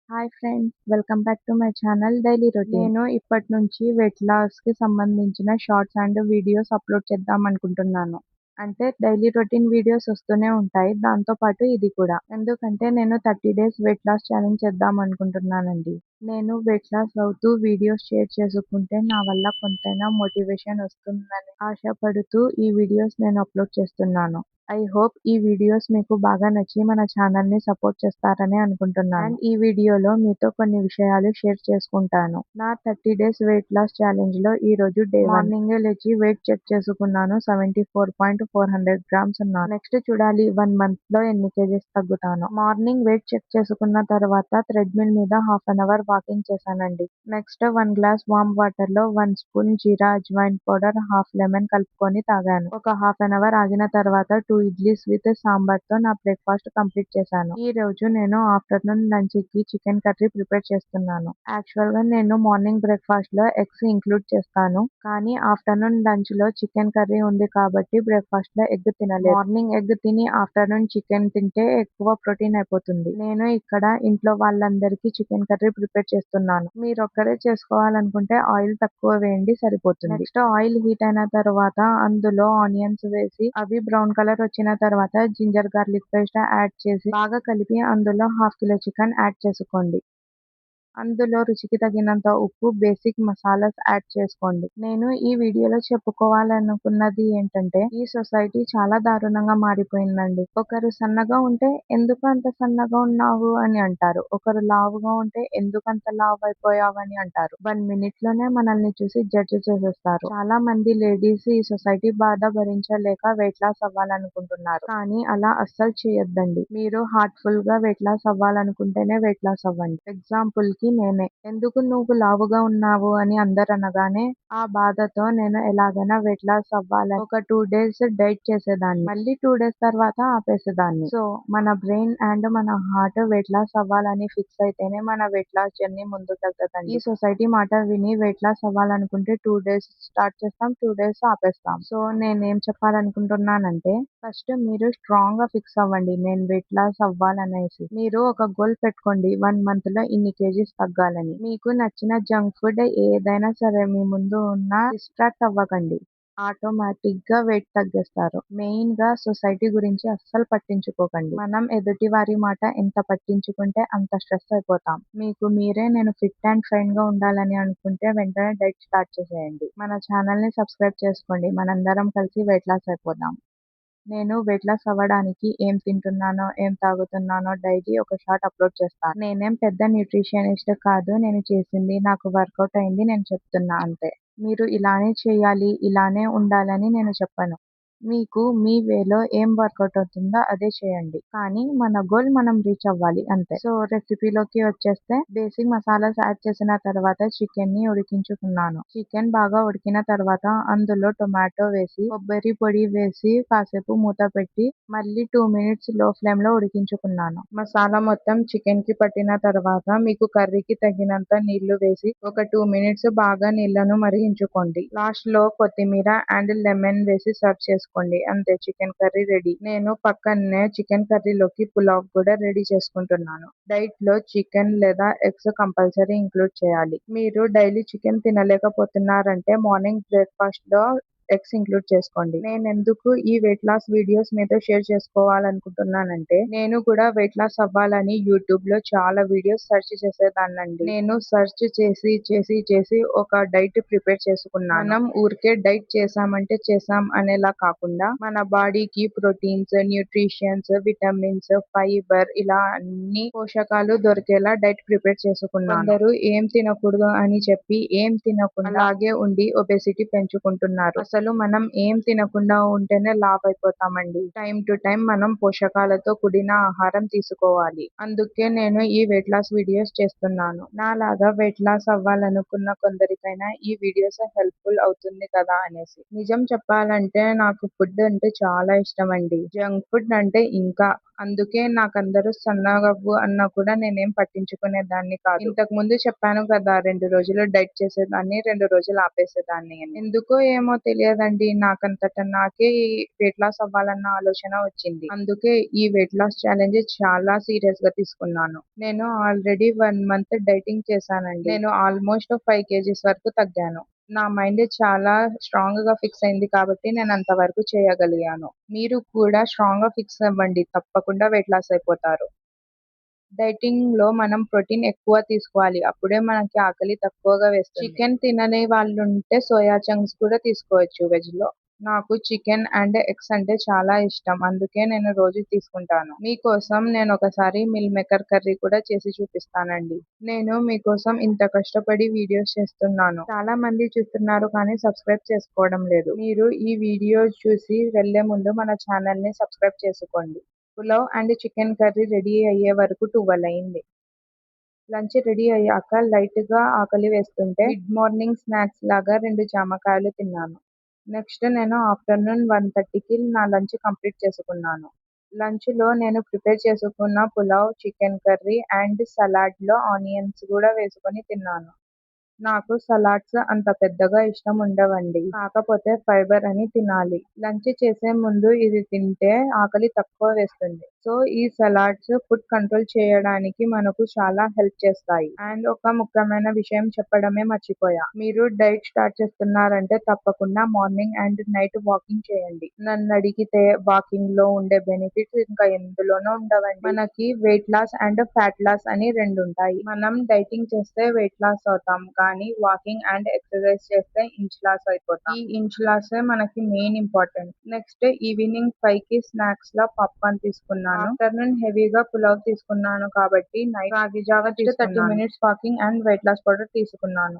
Hi friends, welcome back to my channel daily routine. నేను ఇప్పటి నుంచి వెయిట్ లాస్‌కి సంబంధించిన షార్ట్స్ అండ్ వీడియోస్ అప్లోడ్ చేద్దాం అనుకుంటున్నాను. అంటే డైలీ రొటీన్ వీడియోస్ వస్తూనే ఉంటాయి. దాంతో పాటు ఇది కూడా. ఎందుకంటే నేను 30 డేస్ వెయిట్ లాస్ ఛాలెంజ్ చేద్దాం అనుకుంటున్నానండి. నేను వెయిట్ లాస్ అవుతూ వీడియోస్ షేర్ చేసుకుంటే నా వల్ల కొంతైనా మోటివేషన్ వస్తుందని ఆశపడుతూ ఈ వీడియోస్ నేను అప్లోడ్ చేస్తున్నాను. ఐ హోప్ ఈ వీడియోస్ మీకు బాగా నచ్చి మన ఛానల్‌ని సపోర్ట్ చేస్తారని అనుకుంటున్నాను. అండ్ ఈ వీడియోలో మీతో కొన్ని విషయాలు షేర్ చేసుకుంటాను. నా 30 డేస్ వెయిట్ లాస్ ఛాలెంజ్‌లో ఈరోజు డే 1. మార్నింగే లేచి వెయిట్ చెక్ చేసుకున్నాను. 74.400 గ్రామ్స్ ఉన్నాను. నెక్స్ట్ చూడాలి 1 మంత్‌లో ఎన్ని కేజీస్ తగ్గుతానో. మార్నింగ్ వెయిట్ చెక్ చేసుకున్న తర్వాత థ్రెడ్‌మిల్ మీద హాఫ్ అన్ అవర్ వాకింగ్ చేశానండి. నెక్స్ట్ 1 గ్లాస్ వార్మ్ వాటర్‌లో 1 స్పూన్ జీరా అజ్వైన్ పౌడర్, హాఫ్ లెమన్ కలుపుకొని తాగాను. ఒక హాఫ్ అన్ అవర్ ఆగిన తర్వాత 2 ఇడ్లీస్ విత్ సాంబార్‌తో నా బ్రేక్‌ఫాస్ట్ కంప్లీట్ చేశాను. ఈ రోజు నేను ఆఫ్టర్‌నూన్ లంచ్‌కి చికెన్ కర్రీ ప్రిపేర్ చేస్తున్నాను. యాక్చువల్‌గా నేను మార్నింగ్ బ్రేక్‌ఫాస్ట్‌లో ఎగ్స్ ఇంక్లూడ్ చేస్తాను. కానీ ఆఫ్టర్‌నూన్ లంచ్‌లో చికెన్ కర్రీ ఉంది కాబట్టి బ్రేక్‌ఫాస్ట్‌లో ఎగ్ తినలేదు. మార్నింగ్ ఎగ్ తిని ఆఫ్టర్‌నూన్ చికెన్ తింటే ఎక్కువ ప్రోటీన్ అయిపోతుంది. నేను ఇక్కడ ఇంట్లో వాళ్ళందరికీ చికెన్ కర్రీ ప్రిపేర్ చేస్తున్నాను. మీరొక్కరే చేసుకోవాలనుకుంటే ఆయిల్ తక్కువ వేయండి, సరిపోతుంది. నెక్స్ట్ ఆయిల్ హీట్ అయిన తర్వాత అందులో ఆనియన్స్ వేసి అవి బ్రౌన్ కలర్ వచ్చిన తర్వాత జింజర్ గార్లిక్ పేస్ట్ యాడ్ చేసి బాగా కలిపి అందులో హాఫ్ కిలో చికెన్ యాడ్ చేసుకోండి. అందులో రుచికి తగినంత ఉప్పు, బేసిక్ మసాలాస్ యాడ్ చేసుకోండి. నేను ఈ వీడియోలో చెప్పుకోవాలనుకున్నది ఏంటంటే, ఈ సొసైటీ చాలా దారుణంగా మారిపోయిందండి. ఒకరు సన్నగా ఉంటే ఎందుకు అంత సన్నగా ఉన్నావు అని అంటారు. ఒకరు లావుగా ఉంటే ఎందుకంత లావైపోయావు అని అంటారు. 1 మినిట్‌లోనే మనల్ని చూసి జడ్జ్ చేసేస్తారు. చాలా మంది లేడీస్ ఈ సొసైటీ బాధ భరించలేక వెయిట్ లాస్ అవ్వాలనుకుంటున్నారు. కానీ అలా అస్సలు చేయొద్దండి. మీరు హార్ట్‌ఫుల్‌గా వెయిట్ లాస్ అవ్వాలనుకుంటేనే వెయిట్ లాస్ అవ్వండి. ఎగ్జాంపుల్‌కి నేనే. ఎందుకు నువ్వు లావుగా ఉన్నావు అని అందరనగానే ఆ బాధతో నేను ఎలాగైనా వెయిట్ లాస్ అవ్వాలని ఒక 2 డేస్ డైట్ చేసేదాన్ని. మళ్ళీ 2 డేస్ తర్వాత ఆపేసేదాన్ని. సో, మన బ్రెయిన్ అండ్ మన హార్ట్ వెయిట్ లాస్ అవ్వాలని ఫిక్స్ అయితేనే మన వెయిట్ లాస్ జర్నీ ముందుకెళ్తదండి. ఈ సొసైటీ మాట విని వెయిట్ లాస్ అవ్వాలనుకుంటే 2 డేస్ స్టార్ట్ చేస్తాం, 2 డేస్ ఆపేస్తాం. సో, నేనేం చెప్పాలనుకుంటున్నానంటే, ఫస్ట్ మీరు స్ట్రాంగ్‌గా ఫిక్స్ అవ్వండి. నేను వెయిట్ లాస్ అవ్వాలనేసి. మీరు ఒక గోల్ పెట్టుకోండి. 1 మంత్‌లో ఇన్ని కేజీస్ తగ్గాలని. మీకు నచ్చిన జంక్ ఫుడ్ ఏదైనా సరే మీ ముందు ఉన్నా డిస్ట్రాక్ట్ అవ్వకండి. ఆటోమేటిక్‌గా వెయిట్ తగ్గేస్తారు. మెయిన్‌గా సొసైటీ గురించి అస్సలు పట్టించుకోకండి. మనం ఎదుటి వారి మాట ఎంత పట్టించుకుంటే అంత స్ట్రెస్ అయిపోతాం. మీకు మీరే నేను ఫిట్ అండ్ ఫైన్‌గా ఉండాలని అనుకుంటే వెంటనే డైట్ స్టార్ట్ చేసేయండి. మన ఛానల్‌ని సబ్స్క్రైబ్ చేసుకోండి. మనందరం కలిసి వెయిట్ లాస్ అయిపోదాం. నేను వెయిట్ లాస్ అవ్వడానికి ఏం తింటున్నానో, ఏం తాగుతున్నానో డైలీ ఒక షార్ట్ అప్లోడ్ చేస్తాను. నేనేం పెద్ద న్యూట్రిషనిస్ట్ కాదు. నేను చేసింది, నాకు వర్కౌట్ అయింది నేను చెప్తున్నా అంతే. మీరు ఇలానే చేయాలి, ఇలానే ఉండాలని నేను చెప్పను. మీకు మీ వేలో ఏం వర్కౌట్ అవుతుందో అదే చేయండి. కానీ మన గోల్ మనం రీచ్ అవ్వాలి అంతే. సో, రెసిపీలోకి వచ్చేస్తే బేసిక్ మసాలాస్ యాడ్ చేసిన తర్వాత చికెన్‌ని ఉడికించుకున్నాను. చికెన్ బాగా ఉడికిన తర్వాత అందులో టొమాటో వేసి, కొబ్బరి పొడి వేసి కాసేపు మూత పెట్టి మళ్ళీ 2 మినిట్స్ లో ఫ్లేమ్‌లో ఉడికించుకున్నాను. మసాలా మొత్తం చికెన్‌కి పట్టిన తర్వాత మీకు కర్రీకి తగినంత నీళ్లు వేసి ఒక 2 మినిట్స్ బాగా నీళ్లను మరిగించుకోండి. లాస్ట్‌లో కొత్తిమీర అండ్ లెమన్ వేసి సర్వ్ చేసుకోండి. అంతే, చికెన్ కర్రీ రెడీ. నేను పక్కనే చికెన్ కర్రీలోకి పులావ్ కూడా రెడీ చేసుకుంటున్నాను. డైట్‌లో చికెన్ లేదా ఎగ్స్ కంపల్సరీ ఇంక్లూడ్ చేయాలి. మీరు డైలీ చికెన్ తినలేకపోతున్నారంటే మార్నింగ్ బ్రేక్‌ఫాస్ట్‌లో ఎగ్స్ ఇంక్లూడ్ చేసుకోండి. నేనెందుకు ఈ వెయిట్ లాస్ వీడియోస్ మీతో షేర్ చేసుకోవాలనుకుంటున్నానంటే, నేను కూడా వెయిట్ లాస్ అవ్వాలని యూట్యూబ్‌లో చాలా వీడియోస్ సెర్చ్ చేసేదాన్నండి. నేను సెర్చ్ చేసి ఒక డైట్ ప్రిపేర్ చేసుకున్నాను. మనం ఊరికే డైట్ చేశామంటే చేశాం అనేలా కాకుండా మన బాడీకి ప్రోటీన్స్, న్యూట్రిషన్స్, విటమిన్స్, ఫైబర్ ఇలా అన్ని పోషకాలు దొరికేలా డైట్ ప్రిపేర్ చేసుకున్నాను. కొందరు ఏం తినకూడదు అని చెప్పి ఏం తినకుండా అలాగే ఉండి ఒబెసిటీ పెంచుకుంటున్నారు. అసలు మనం ఏం తినకుండా ఉంటేనే లావైపోతామండి. టైమ్ టు టైమ్ మనం పోషకాలతో కూడిన ఆహారం తీసుకోవాలి. అందుకే నేను ఈ వెయిట్ లాస్ వీడియోస్ చేస్తున్నాను. నాలాగా వెయిట్ లాస్ అవ్వాలనుకున్న కొందరికైనా ఈ వీడియోస్ హెల్ప్‌ఫుల్ అవుతుంది కదా అనేసి. నిజం చెప్పాలంటే నాకు ఫుడ్ అంటే చాలా ఇష్టమండి. జంక్ ఫుడ్ అంటే ఇంకా. అందుకే నాకందరూ సన్నగవ్వు అన్నా కూడా నేనేం పట్టించుకునేదాన్ని కాదు. ఇంతకుముందు చెప్పాను కదా, 2 రోజులు డైట్ చేసేదాన్ని, 2 రోజులు ఆపేసేదాన్ని అని. ఎందుకో ఏమో తెలియదు లేదండి. నాకంతట నాకే ఈ వెయిట్ లాస్ అవ్వాలన్న ఆలోచన వచ్చింది. అందుకే ఈ వెయిట్ లాస్ ఛాలెంజ్ చాలా సీరియస్‌గా తీసుకున్నాను. నేను ఆల్రెడీ 1 మంత్ డైటింగ్ చేశానండి. నేను ఆల్మోస్ట్ 5 కేజీస్ వరకు తగ్గాను. నా మైండ్ చాలా స్ట్రాంగ్‌గా ఫిక్స్ అయింది కాబట్టి నేను అంతవరకు చేయగలిగాను. మీరు కూడా స్ట్రాంగ్‌గా ఫిక్స్ అవ్వండి. తప్పకుండా వెయిట్ లాస్ అయిపోతారు. డైటింగ్‌లో మనం ప్రోటీన్ ఎక్కువ తీసుకోవాలి. అప్పుడే మనకి ఆకలి తక్కువగా వేస్తుంది. చికెన్ తినని వాళ్ళుంటే సోయా చంక్స్ కూడా తీసుకోవచ్చు వెజ్‌లో. నాకు చికెన్ అండ్ ఎగ్స్ అంటే చాలా ఇష్టం. అందుకే నేను రోజు తీసుకుంటాను. మీకోసం నేనొకసారి మిల్ మేకర్ కర్రీ కూడా చేసి చూపిస్తానండి. నేను మీకోసం ఇంత కష్టపడి వీడియోస్ చేస్తున్నాను. చాలా మంది చూస్తున్నారు కానీ సబ్స్క్రైబ్ చేసుకోవడం లేదు. మీరు ఈ వీడియో చూసి వెళ్ళే ముందు మన ఛానల్‌ని సబ్స్క్రైబ్ చేసుకోండి. Pulao and chicken curry ready అయ్యే వరకు 12 అయింది. లంచ్ రెడీ అయ్యాక లైట్‌గా ఆకలి వేస్తుంటే మిడ్ మార్నింగ్ స్నాక్స్ లాగా 2 జామకాయలు తిన్నాను. నెక్స్ట్ నేను ఆఫ్టర్‌నూన్ 1:30కి నా లంచ్ కంప్లీట్ చేసుకున్నాను. లంచ్‌లో నేను ప్రిపేర్ చేసుకున్న పులావ్, చికెన్ కర్రీ అండ్ సలాడ్‌లో ఆనియన్స్ కూడా వేసుకొని తిన్నాను. నాకు సలాడ్స్ అంత పెద్దగా ఇష్టం ఉండవండి. కాకపోతే ఫైబర్ అని తినాలి. లంచ్ చేసే ముందు ఇది తింటే ఆకలి తక్కువ వేస్తుంది. సో ఈ సలాడ్స్ ఫుడ్ కంట్రోల్ చేయడానికి మనకు చాలా హెల్ప్ చేస్తాయి. అండ్ ఒక ముఖ్యమైన విషయం చెప్పడమే మర్చిపోయా. మీరు డైట్ స్టార్ట్ చేస్తున్నారంటే తప్పకుండా మార్నింగ్ అండ్ నైట్ వాకింగ్ చేయండి. నన్నడిగితే వాకింగ్ లో ఉండే బెనిఫిట్స్ ఇంకా ఎందులోనూ ఉండవండి. మనకి weight loss and fat loss అని 2 ఉంటాయి. మనం డైటింగ్ చేస్తే వెయిట్ లాస్ అవుతాం. కానీ వాకింగ్ అండ్ ఎక్సర్సైజ్ చేస్తే ఇంచ్ లాస్ అయిపోతాం. ఈ ఇంచ్ లాసే మనకి మెయిన్ ఇంపార్టెంట్. నెక్స్ట్ ఈవినింగ్ 5కి స్నాక్స్ లో పాప్కార్న్ తీసుకున్నాను. ఆఫ్టర్నూన్ హెవీగా పులావ్ తీసుకున్నాను కాబట్టి నైట్ రాగి జావా తీసుకున్నాను. 30 minutes walking and weight loss powder తీసుకున్నాను.